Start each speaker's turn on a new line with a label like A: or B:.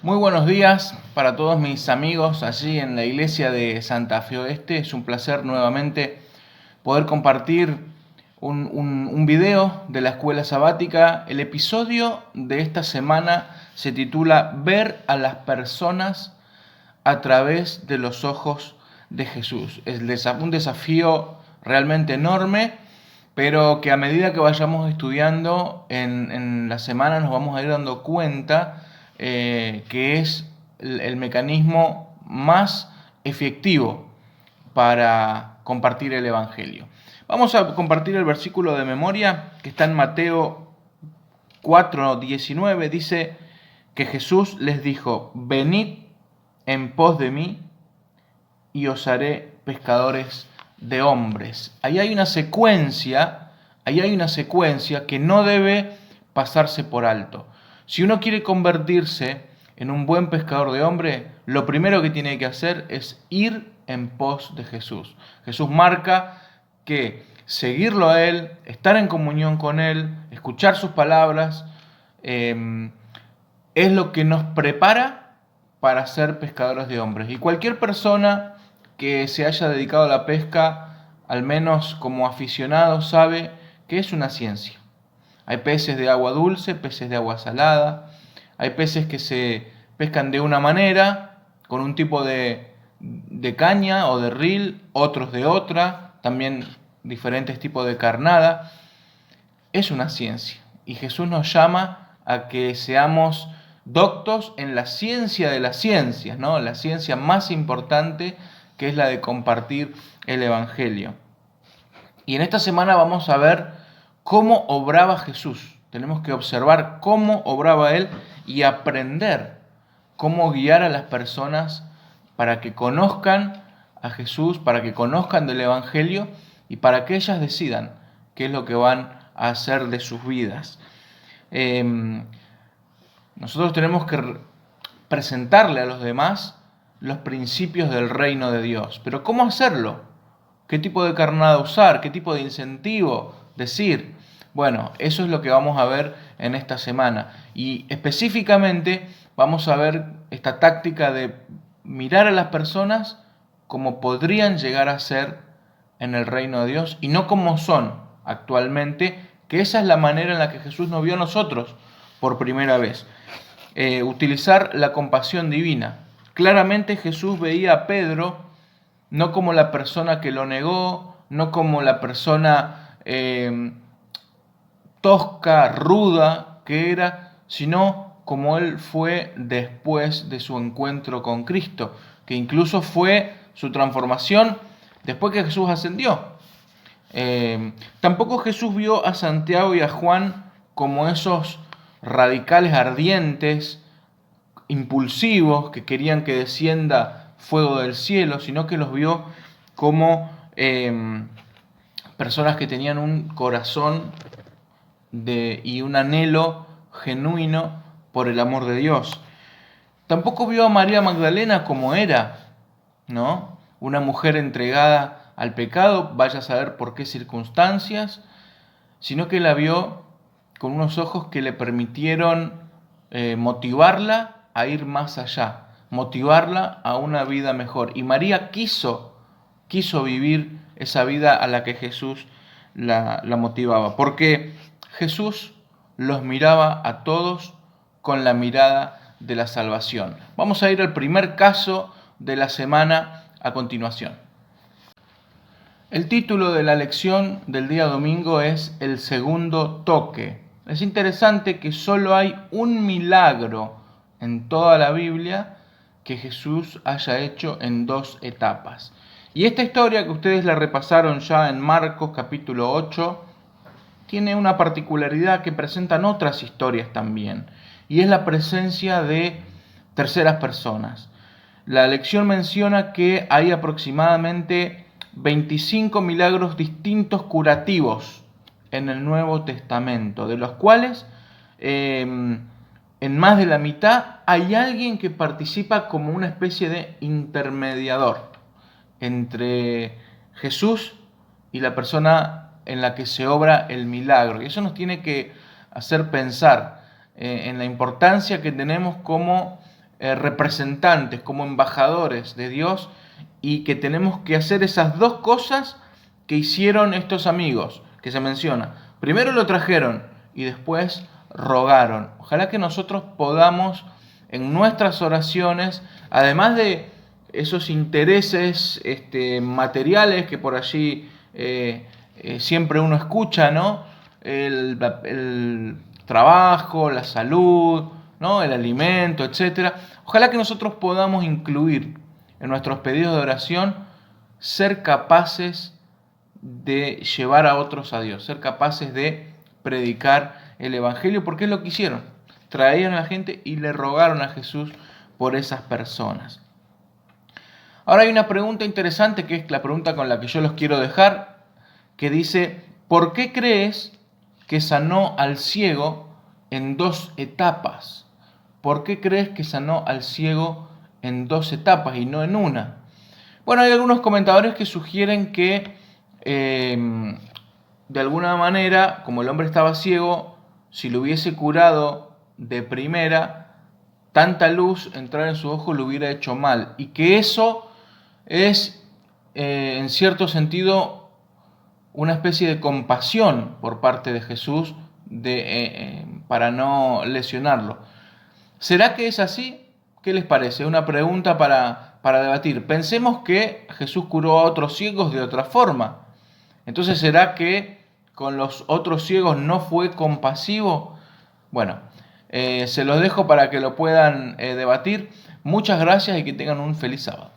A: Muy buenos días para todos mis amigos allí en la iglesia de Santa Fe Oeste. Es un placer nuevamente poder compartir un video de la escuela sabática. El episodio de esta semana se titula Ver a las personas a través de los ojos de Jesús. Es un desafío realmente enorme, pero que a medida que vayamos estudiando en la semana nos vamos a ir dando cuenta que es el mecanismo más efectivo para compartir el Evangelio. Vamos a compartir el versículo de memoria que está en Mateo 4:19. Dice que Jesús les dijo: venid en pos de mí y os haré pescadores de hombres. Ahí hay una secuencia que no debe pasarse por alto. Si uno quiere convertirse en un buen pescador de hombres, lo primero que tiene que hacer es ir en pos de Jesús. Jesús marca que seguirlo a Él, estar en comunión con Él, escuchar sus palabras, es lo que nos prepara para ser pescadores de hombres. Y cualquier persona que se haya dedicado a la pesca, al menos como aficionado, sabe que es una ciencia. Hay peces de agua dulce, peces de agua salada, hay peces que se pescan de una manera, con un tipo de caña o de reel, otros de otra, también diferentes tipos de carnada. Es una ciencia y Jesús nos llama a que seamos doctos en la ciencia de las ciencias, ¿no? La ciencia más importante, que es la de compartir el Evangelio. Y en esta semana vamos a ver cómo obraba Jesús. Tenemos que observar cómo obraba Él y aprender cómo guiar a las personas para que conozcan a Jesús, para que conozcan del Evangelio y para que ellas decidan qué es lo que van a hacer de sus vidas. Nosotros tenemos que presentarle a los demás los principios del reino de Dios. Pero ¿cómo hacerlo? ¿Qué tipo de carnada usar? ¿Qué tipo de incentivo decir? Bueno, eso es lo que vamos a ver en esta semana. Y específicamente vamos a ver esta táctica de mirar a las personas como podrían llegar a ser en el reino de Dios y no como son actualmente, que esa es la manera en la que Jesús nos vio a nosotros por primera vez. Utilizar la compasión divina. Claramente Jesús veía a Pedro no como la persona que lo negó, no como la persona tosca, ruda que era, sino como él fue después de su encuentro con Cristo, que incluso fue su transformación después que Jesús ascendió. Tampoco Jesús vio a Santiago y a Juan como esos radicales ardientes, impulsivos, que querían que descienda fuego del cielo, sino que los vio como personas que tenían un corazón y un anhelo genuino por el amor de Dios. Tampoco vio a María Magdalena como era, ¿no? Una mujer entregada al pecado, vaya a saber por qué circunstancias, sino que la vio con unos ojos que le permitieron motivarla a ir más allá, motivarla a una vida mejor. Y María quiso vivir esa vida a la que Jesús la motivaba, porque Jesús los miraba a todos con la mirada de la salvación. Vamos a ir al primer caso de la semana a continuación. El título de la lección del día domingo es El segundo toque. Es interesante que solo hay un milagro en toda la Biblia que Jesús haya hecho en dos etapas. Y esta historia, que ustedes la repasaron ya en Marcos capítulo 8, tiene una particularidad que presentan otras historias también, y es la presencia de terceras personas. La lección menciona que hay aproximadamente 25 milagros distintos curativos en el Nuevo Testamento, de los cuales en más de la mitad hay alguien que participa como una especie de intermediador entre Jesús y la persona en la que se obra el milagro. Y eso nos tiene que hacer pensar en la importancia que tenemos como representantes, como embajadores de Dios, y que tenemos que hacer esas dos cosas que hicieron estos amigos que se menciona. Primero lo trajeron y después rogaron. Ojalá que nosotros podamos en nuestras oraciones, además de esos intereses materiales que por allí siempre uno escucha, ¿no? El trabajo, la salud, ¿no? El alimento, etcétera. Ojalá que nosotros podamos incluir en nuestros pedidos de oración ser capaces de llevar a otros a Dios, ser capaces de predicar el Evangelio, porque es lo que hicieron. Traían a la gente y le rogaron a Jesús por esas personas. Ahora hay una pregunta interesante, que es la pregunta con la que yo los quiero dejar, que dice: ¿por qué crees que sanó al ciego en dos etapas? ¿Por qué crees que sanó al ciego en dos etapas y no en una? Bueno, hay algunos comentadores que sugieren que de alguna manera, como el hombre estaba ciego, si lo hubiese curado de primera, tanta luz entrar en su ojo lo hubiera hecho mal. Y que eso es, en cierto sentido, una especie de compasión por parte de Jesús para no lesionarlo. ¿Será que es así? ¿Qué les parece? Una pregunta para debatir. Pensemos que Jesús curó a otros ciegos de otra forma. Entonces, ¿será que con los otros ciegos no fue compasivo? Bueno, se los dejo para que lo puedan debatir. Muchas gracias y que tengan un feliz sábado.